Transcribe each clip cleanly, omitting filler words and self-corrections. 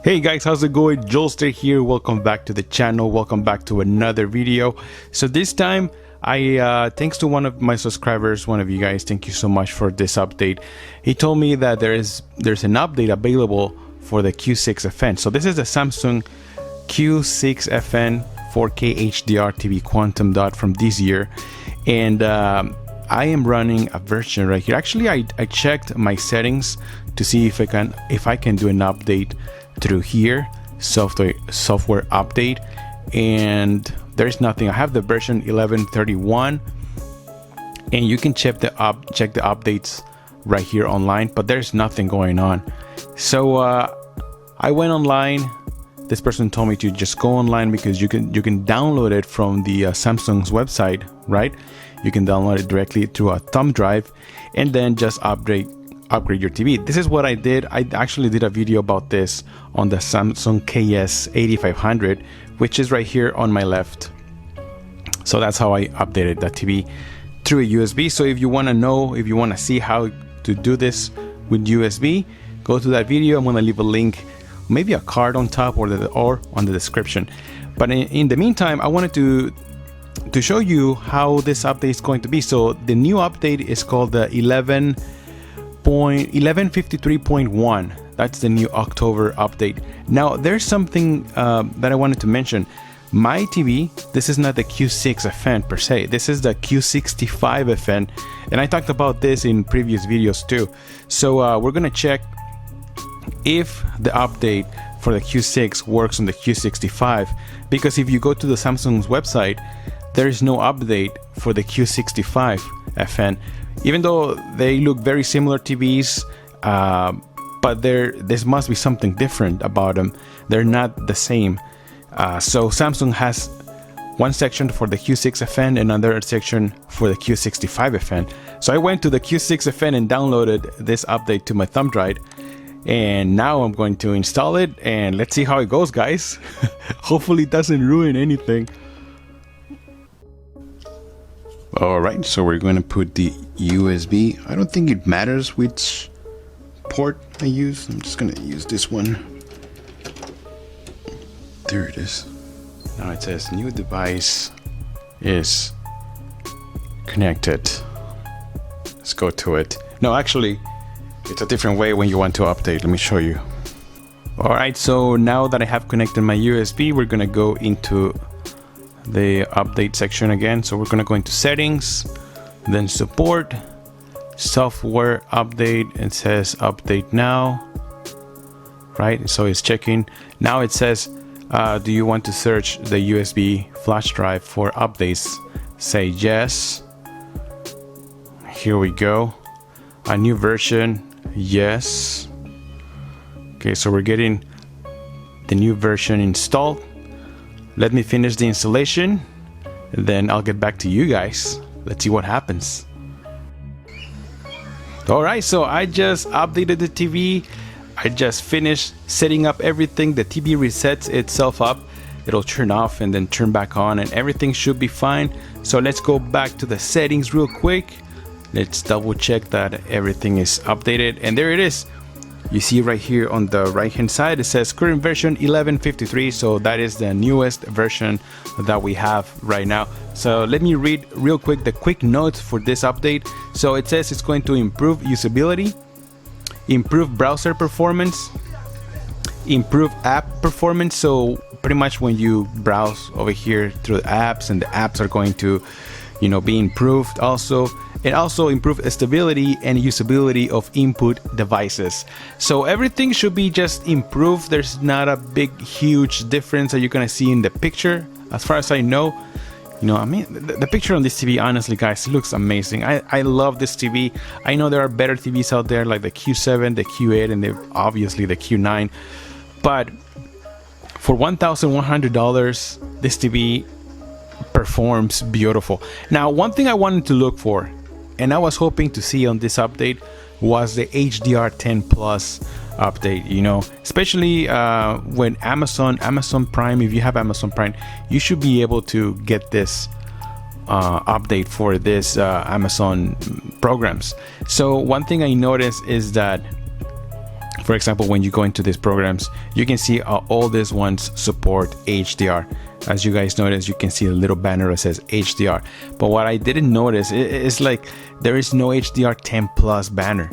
Hey guys, how's it going? Jolster here. Welcome back to the channel. Welcome back to another video. So this time, thanks to one of my subscribers, one of you guys, thank you so much for this update. He told me that there's an update available for the Q6FN. So this is the Samsung Q6FN 4K HDR TV Quantum Dot from this year, and I am running a version right here. Actually, I checked my settings to see if I can do an update through here, software update, and there's nothing. I have the version 11.31, and you can check the updates right here online, but there's nothing going on. So I went online. This person told me to just go online because you can download it from the Samsung's website, right? You can download it directly through a thumb drive and then just upgrade your TV. This is what I did. I actually did a video about this on the Samsung KS8500, which is right here on my left. So that's how I updated that TV through a USB. So if you want to see how to do this with USB, go to that video. I'm going to leave a link, maybe a card on top or on the description. But in the meantime, I wanted to show you how this update is going to be. So the new update is called the 11.53.1. That's the new October update. Now there's something that I wanted to mention. My TV, this is not the Q6FN per se. This is the Q65FN, and I talked about this in previous videos too. So we're gonna check if the update for the Q6 works on the Q65, because if you go to the Samsung's website, there is no update for the Q65FN, even though they look very similar TVs, but this must be something different about them. They're not the same. So Samsung has one section for the Q6FN and another section for the Q65FN. So I went to the Q6FN and downloaded this update to my thumb drive, and now I'm going to install it, and let's see how it goes, guys. Hopefully it doesn't ruin anything. Alright, so we're going to put the USB. I don't think it matters which port I use. I'm just going to use this one. There it is. Now it says new device is connected. Let's go to it. No, actually, it's a different way when you want to update. Let me show you. Alright, so now that I have connected my USB, we're going to go into the update section again. So we're going to go into settings, then support, software update. It says update now, right? So it's checking. Now it says, do you want to search the USB flash drive for updates? Say yes. Here we go. A new version. Yes. Okay, so we're getting the new version installed. Let me finish the installation, then I'll get back to you guys. Let's see what happens. Alright, so I just updated the TV. I just finished setting up everything. The TV resets itself up. It'll turn off and then turn back on, and everything should be fine. So let's go back to the settings real quick. Let's double check that everything is updated, and there it is. You see right here on the right hand side, it says current version 11.53. So that is the newest version that we have right now. So let me read real quick the quick notes for this update. So it says it's going to improve usability, improve browser performance, improve app performance. So pretty much when you browse over here through the apps, and the apps are going to, be improved also. And also improve stability and usability of input devices. So everything should be just improved. There's not a big, huge difference that you're gonna see in the picture, as far as I know. The picture on this TV, honestly, guys, it looks amazing. I love this TV. I know there are better TVs out there like the Q7, the Q8, and obviously the Q9. But for $1,100, this TV performs beautiful. Now, one thing I wanted to look for, and I was hoping to see on this update, was the HDR 10 Plus update. Especially when Amazon Prime, if you have Amazon Prime, you should be able to get this update for this Amazon programs. So one thing I noticed is that For example, when you go into these programs, you can see all these ones support HDR. As you guys notice, you can see a little banner that says HDR. But what I didn't notice is like there is no HDR 10 plus banner.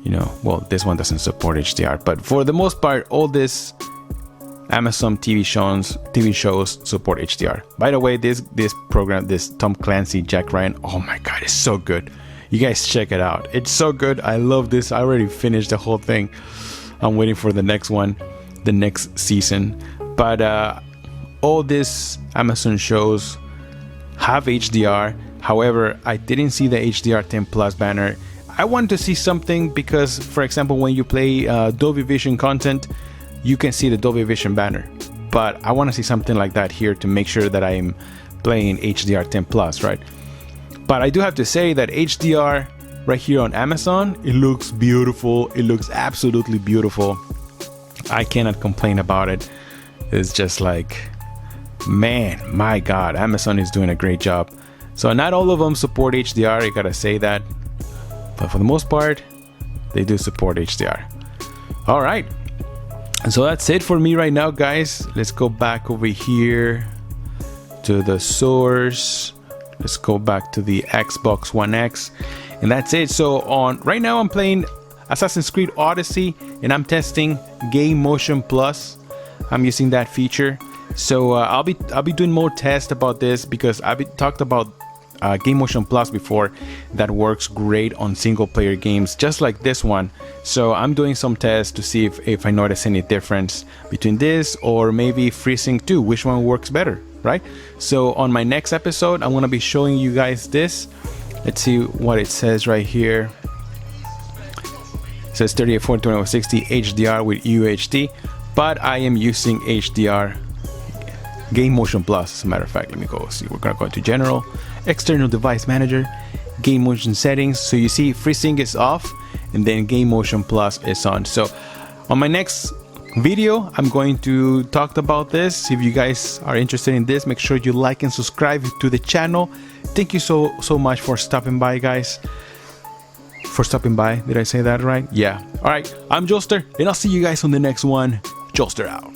You know, well, this one doesn't support HDR, but for the most part, all this Amazon TV shows support HDR. By the way, this program, this Tom Clancy Jack Ryan, oh my god, it's so good. You guys check it out. It's so good. I love this. I already finished the whole thing. I'm waiting for the next one, the next season. But all these Amazon shows have HDR. However, I didn't see the HDR 10 plus banner. I wanted to see something because, for example, when you play Dolby Vision content, you can see the Dolby Vision banner. But I want to see something like that here to make sure that I'm playing HDR 10 plus, right? But I do have to say that HDR right here on Amazon, it looks beautiful. It looks absolutely beautiful. I cannot complain about it. It's just like, man, my god, Amazon is doing a great job. So not all of them support HDR, I gotta say that. But for the most part, they do support HDR. All right. And so that's it for me right now, guys. Let's go back over here to the source. Let's go back to the Xbox One X, and that's it. So right now I'm playing Assassin's Creed Odyssey, and I'm testing Game Motion Plus. I'm using that feature. So I'll be doing more tests about this because I've talked about Game Motion Plus before. That works great on single player games just like this one. So I'm doing some tests to see if I notice any difference between this or maybe FreeSync 2, which one works better, right? So on my next episode, I'm going to be showing you guys this. Let's see what it says right here. It says 3840 2060 HDR with UHD, but I am using HDR Game Motion Plus. As a matter of fact, let me go see. We're going to go into General, External Device Manager, Game Motion Settings. So you see FreeSync is off and then Game Motion Plus is on. So on my next video, I'm going to talk about this. If you guys are interested in this, make sure you like and subscribe to the channel. Thank you so much for stopping by, guys. For stopping by, did I say that right? Yeah. All right, I'm Joelster, and I'll see you guys on the next one. Joelster out.